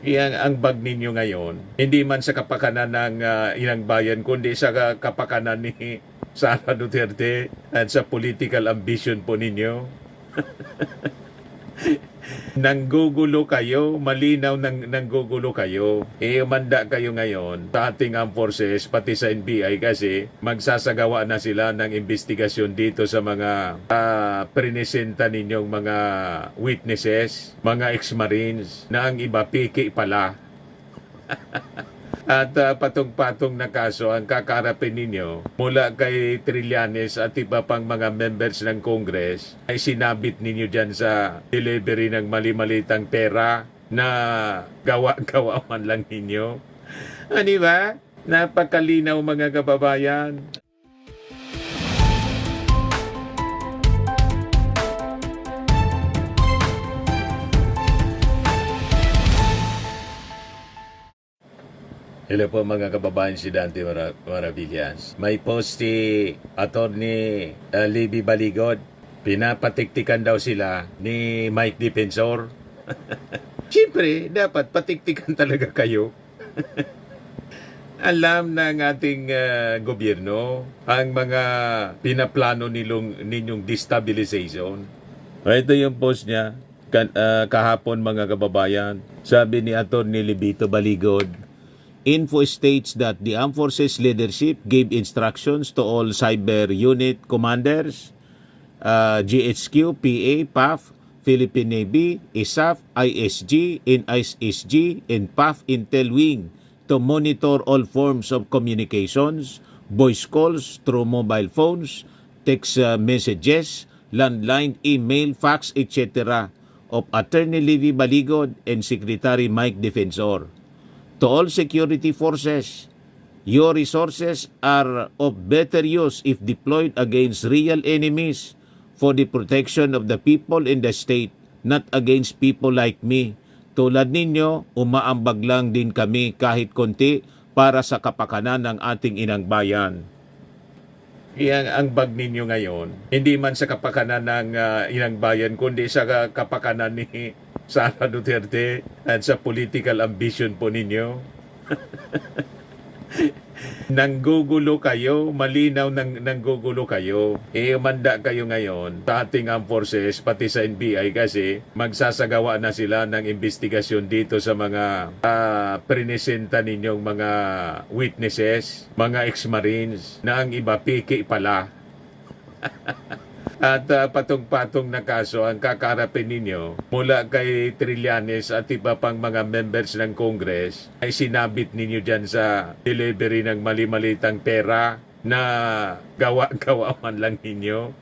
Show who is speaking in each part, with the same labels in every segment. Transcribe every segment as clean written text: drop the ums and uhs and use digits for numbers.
Speaker 1: Yang ang bag ninyo ngayon, hindi man sa kapakanan ng ilang bayan, kundi sa kapakanan ni Sara Duterte at sa political ambition po ninyo. Nanggugulo kayo, malinaw nanggugulo kayo. Umanda kayo ngayon sa ating armed forces, pati sa NBI kasi magsasagawa na sila ng investigasyon dito sa mga prinesenta ninyong mga witnesses, mga ex-marines, na ang iba piki pala. At patong-patong na kaso ang kakarapin ninyo mula kay Trillanes at iba pang mga members ng Congress ay sinabit ninyo dyan sa delivery ng mali-malitang pera na gawa-gawa man lang ninyo. Di ba? Napakalinaw mga kababayan. Hello po mga kababayan, si Dante Maravillas. May post si Attorney Libby Baligod. Pinapatiktikan daw sila ni Mike Defensor. Siyempre, dapat patiktikan talaga kayo. Alam ng ating gobyerno ang mga pinaplano ninyong destabilization. Ito yung post niya kahapon mga kababayan. Sabi ni Attorney Libito Baligod, info states that the Armed Forces leadership gave instructions to all cyber unit commanders, GHQ, PA, PAF, Philippine Navy, ISAF, ISG, NISG, and PAF Intel Wing to monitor all forms of communications, voice calls through mobile phones, text messages, landline, email, fax, etc. of Attorney Libby Baligod and Secretary Mike Defensor. To all security forces, your resources are of better use if deployed against real enemies for the protection of the people in the state, not against people like me. Tulad ninyo, umaambag lang din kami kahit konti para sa kapakanan ng ating inang bayan. Yang ang bag ninyo ngayon, hindi man sa kapakanan ng inang bayan, kundi sa kapakanan ni Sara Duterte at sa political ambition po ninyo. Nanggugulo kayo, malinaw nanggugulo kayo. Umanda kayo ngayon sa ating armed forces, pati sa NBI kasi magsasagawa na sila ng investigasyon dito sa mga prinesenta ninyong mga witnesses, mga ex-marines, na ang iba piki pala. At patong-patong na kaso ang kakarapin ninyo mula kay Trillanes at iba pang mga members ng Congress ay sinabit ninyo dyan sa delivery ng mali-malitang pera na gawa-gawa man lang ninyo.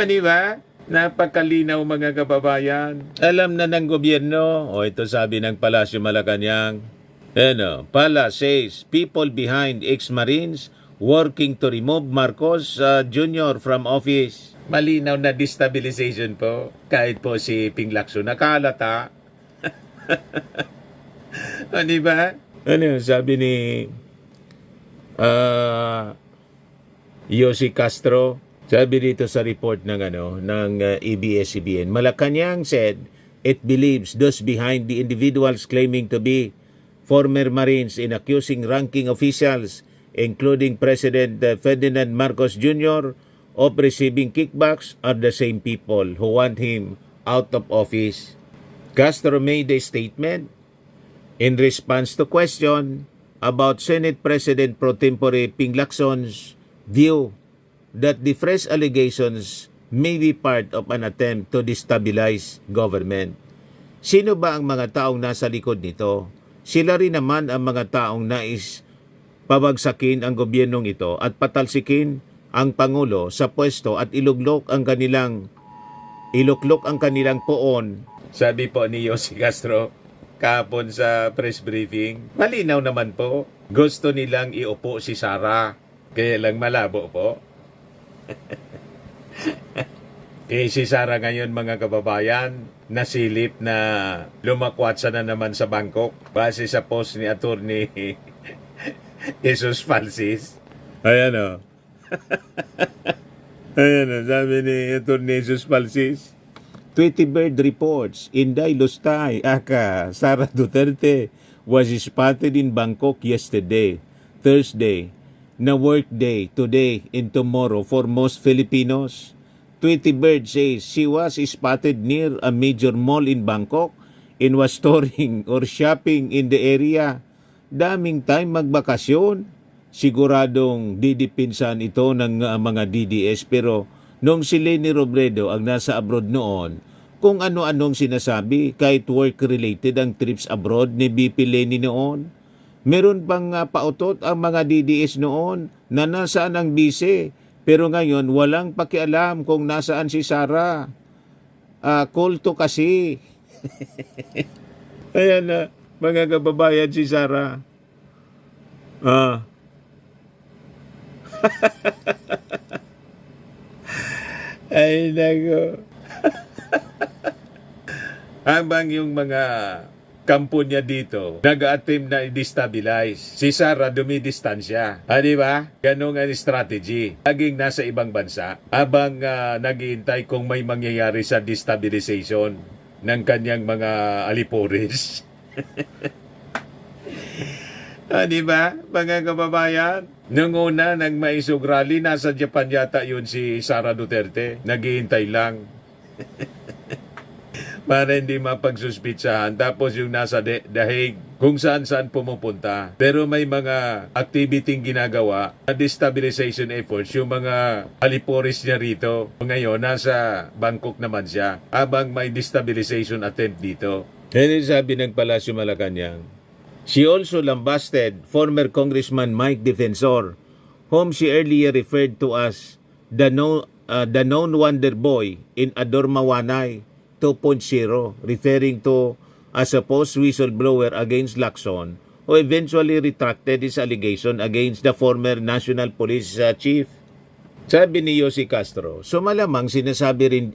Speaker 1: Di ba? Napakalinaw mga kababayan. Alam na ng gobyerno. Ito sabi ng Palasyo Malacanang. Pala says, people behind ex-marines working to remove Marcos Jr. from office. Malinaw na destabilization po. Kahit po si Ping Lacson nakalata. Di ba? Sabi ni Yossi Castro, sabi dito sa report ng ABS-CBN, Malacanang said it believes those behind the individuals claiming to be former Marines in accusing ranking officials, including President Ferdinand Marcos Jr., of receiving kickbacks are the same people who want him out of office. Castro made a statement in response to question about Senate President pro tempore Ping Lacson's view that the fresh allegations may be part of an attempt to destabilize government. Sino ba ang mga taong nasa likod nito? Sila rin naman ang mga taong nais pabagsakin ang gobyernong ito at patalsikin ang Pangulo sa pwesto at iluklok ang kanilang poon. Sabi po ni Yossi Castro kahapon sa press briefing, malinaw naman po, gusto nilang iupo si Sara, kaya lang malabo po. Si Sara ngayon mga kababayan, nasilip na lumakwatsa na naman sa Bangkok base sa post ni Attorney Jesus Falsis. Ayan sabi ni Attorney Jesus Falsis, Tweety Bird reports, Inday Lustay, aka Sara Duterte, was spotted in Bangkok yesterday, Thursday, na work day today and tomorrow for most Filipinos. Tweety Bird says she was spotted near a major mall in Bangkok and was touring or shopping in the area. Daming time magbakasyon. Siguradong didipinsan ito ng mga DDS, pero nung si Leni Robredo ang nasa abroad noon, kung ano-anong sinasabi kahit work-related ang trips abroad ni BP Leni noon. Meron pang pautot ang mga DDS noon na nasaan ang bise, pero ngayon walang pakialam kung nasaan si Sara. Kulto kasi. Ayan na, mga kababayan, si Sara. Ay, nago. Habang yung mga kampo niya dito, nag-attempt na i-destabilize. Si Sara dumidistansya. Di ba? Ganun ang strategy. Laging nasa ibang bansa habang naghihintay kung may mangyayari sa destabilization ng kanyang mga aliporis. Di ba, mga kababayan? Nung una, nang maisog rally, nasa Japan yata yun si Sara Duterte. Naghihintay lang. Para hindi mapagsuspitsahan. Tapos yung nasa The Hague, kung saan-saan pumupunta. Pero may mga activity ginagawa na destabilization efforts, yung mga aliporis niya rito. Ngayon, nasa Bangkok naman siya. Habang may destabilization attempt dito. Yan sabi ng Palasyo Malacanang. She also lambasted former Congressman Mike Defensor, whom she earlier referred to as the known wonder boy in Adormawanay 2.0, referring to a supposed whistleblower against Lacson, who eventually retracted his allegation against the former National Police Chief. Sabi ni Yossi Castro, so malamang sinasabi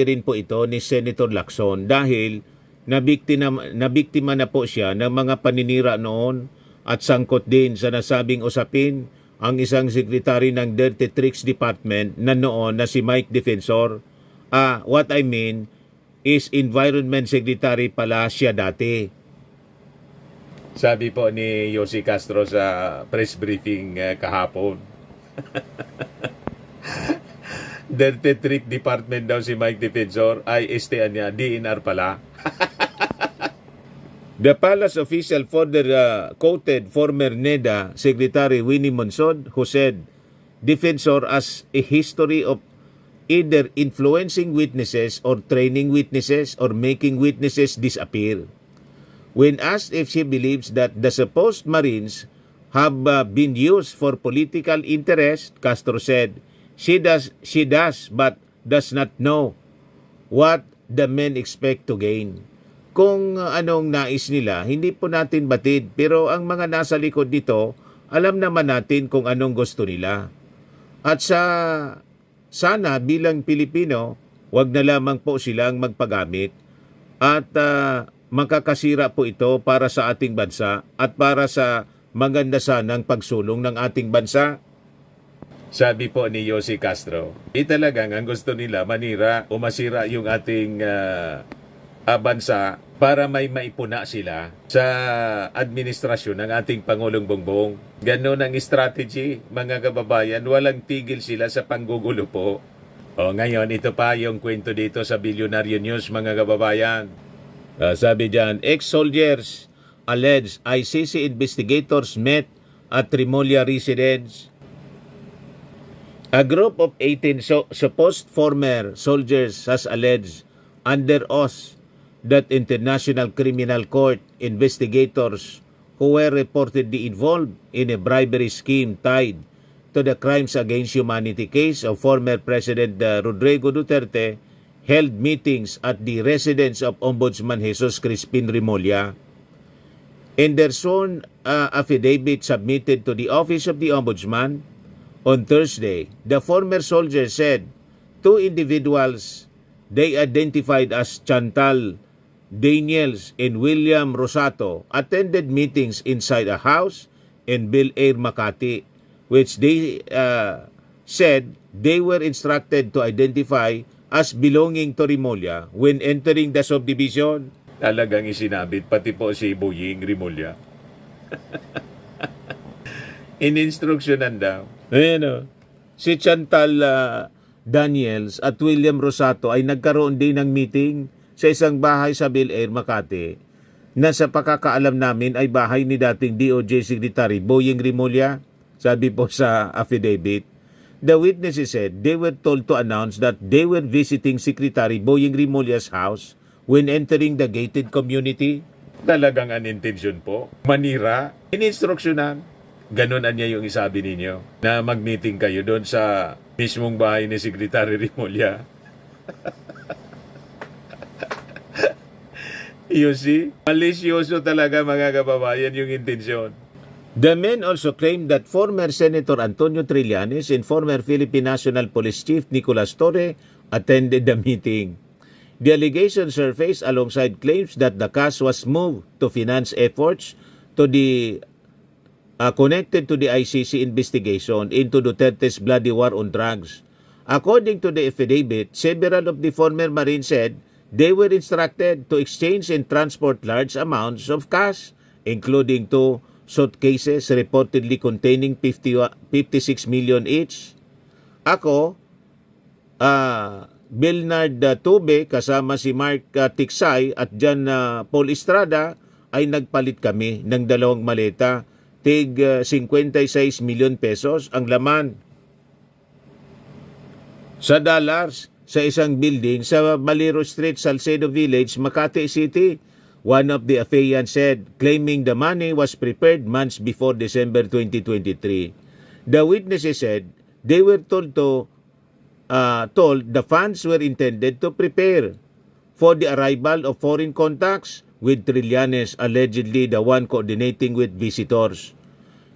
Speaker 1: rin po ito ni Senator Lacson dahil nabiktima na po siya ng mga paninira noon at sangkot din sa nasabing usapin ang isang sekretary ng Dirty Tricks Department na noon na si Mike Defensor. What I mean is Environment Secretary pala siya dati. Sabi po ni Yossi Castro sa press briefing kahapon. Dirty Trick Department daw si Mike Defensor, ay STN niya, DNR pala. The palace official further quoted former NEDA Secretary Winnie Monsod, who said, Defensor has a history of either influencing witnesses or training witnesses or making witnesses disappear. When asked if she believes that the supposed Marines have been used for political interest, Castro said, she does, but does not know what the men expect to gain. Kung anong nais nila, hindi po natin batid. Pero ang mga nasa likod dito, alam naman natin kung anong gusto nila. At sana bilang Pilipino, wag na lamang po silang magpagamit. At makakasira po ito para sa ating bansa at para sa maganda sanang pagsulong ng ating bansa. Sabi po ni Yossi Castro, talagang ang gusto nila manira o masira yung ating bansa para may maipuna sila sa administrasyon ng ating Pangulong Bongbong. Ganon ang strategy, mga kababayan. Walang tigil sila sa panggugulo po. Ngayon, ito pa yung kwento dito sa Bilyonaryo News, mga kababayan. Sabi dyan, ex-soldiers alleged ICC investigators met at Trimolia residence. A group of 18 supposed former soldiers has alleged under oath that International Criminal Court investigators who were reportedly involved in a bribery scheme tied to the Crimes Against Humanity case of former President Rodrigo Duterte held meetings at the residence of Ombudsman Jesus Crispin Remulla. In their sworn affidavit submitted to the Office of the Ombudsman on Thursday, the former soldiers said two individuals they identified as Chantal Daniels and William Rosato attended meetings inside a house in Bel Air, Makati, which they said they were instructed to identify as belonging to Rimulya when entering the subdivision. Talagang isinabit, pati po si Boying Rimulya. Ininstruksyonan daw. Ayan o. Si Chantal Daniels at William Rosato ay nagkaroon din ng meeting sa isang bahay sa Bel Air, Makati, na sa pakakaalam namin ay bahay ni dating DOJ Secretary Boying Rimulya, sabi po sa affidavit. The witnesses said they were told to announce that they were visiting Secretary Boying Rimulya's house when entering the gated community. Talagang an intention po. Manira, ininstruksyonan. Ganon anya yung isabi ninyo na mag-meeting kayo doon sa mismong bahay ni Secretary Rimulya. You see? Malisyoso talaga mga kababayan yung intensyon. The men also claimed that former Senator Antonio Trillanes and former Philippine National Police Chief Nicolas Torre attended the meeting. The allegation surfaced alongside claims that the cash was moved to finance efforts to the connected to the ICC investigation into Duterte's bloody war on drugs. According to the affidavit, several of the former Marines said they were instructed to exchange and transport large amounts of cash, including 2 suitcases reportedly containing 56 million each. Ako, Bernard Tube kasama si Mark Tiksay at Jan Paul Estrada ay nagpalit kami ng 2 maleta, tig 56 milyon pesos ang laman. Sa dollars, sa isang building sa Baliro Street, Salcedo Village, Makati City. One of the affiants said, claiming the money was prepared months before December 2023. The witnesses said they were told the funds were intended to prepare for the arrival of foreign contacts, with Trillanes allegedly the one coordinating with visitors.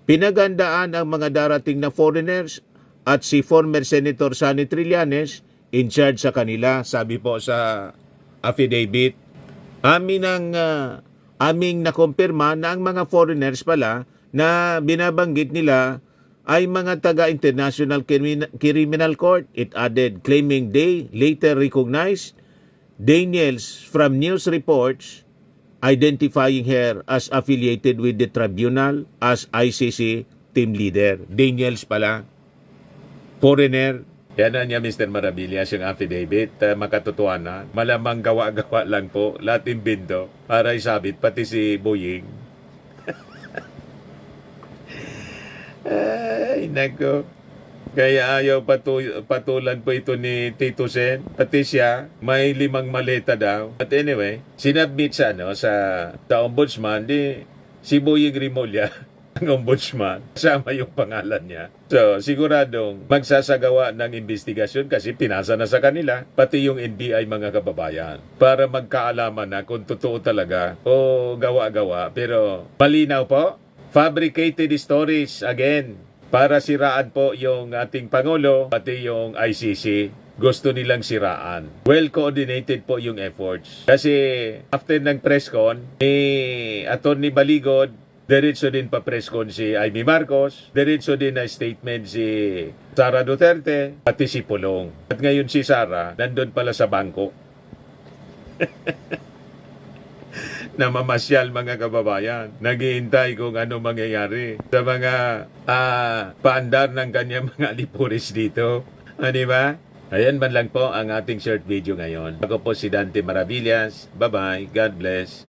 Speaker 1: Pinagandaan ang mga darating na foreigners at si former Senator Sonny Trillanes in charge sa kanila, sabi po sa affidavit. Aming nakumpirma na ang mga foreigners pala na binabanggit nila ay mga taga-International Criminal Court. It added, claiming they later recognized Daniels from news reports identifying her as affiliated with the tribunal as ICC team leader. Daniels pala, foreigner. Yan na niya, Mr. Maravillas, yung affidavit, makatotohanan. Malamang gawa-gawa lang po, lahat imbento, para isabit, pati si Boying. Ay, nako. Kaya ayaw patulan po ito ni Tito Sen. Pati siya, may 5 maleta daw. But anyway, sinabmit sa ombudsman, si Boying Rimulya, ang ombudsman, kasama yung pangalan niya. So, siguradong magsasagawa ng investigasyon kasi pinasa na sa kanila, pati yung NBI mga kababayan, para magkaalaman na kung totoo talaga o gawa-gawa. Pero malinaw po, fabricated stories again, para siraan po yung ating Pangulo, pati yung ICC. Gusto nilang siraan. Well coordinated po yung efforts. Kasi after ng press con, Atty. Baligod, diretso din pa press con si Amy Marcos, diretso din na statement si Sara Duterte, pati si Pulong. At ngayon si Sara, nandun pala sa bangko. Namamasyal mga kababayan. Naghihintay kung ano mangyayari sa mga paandar ng kanyang mga alipuris dito. Di ba? Ayan man lang po ang ating short video ngayon. Ako po si Dante Maravillas. Bye-bye. God bless.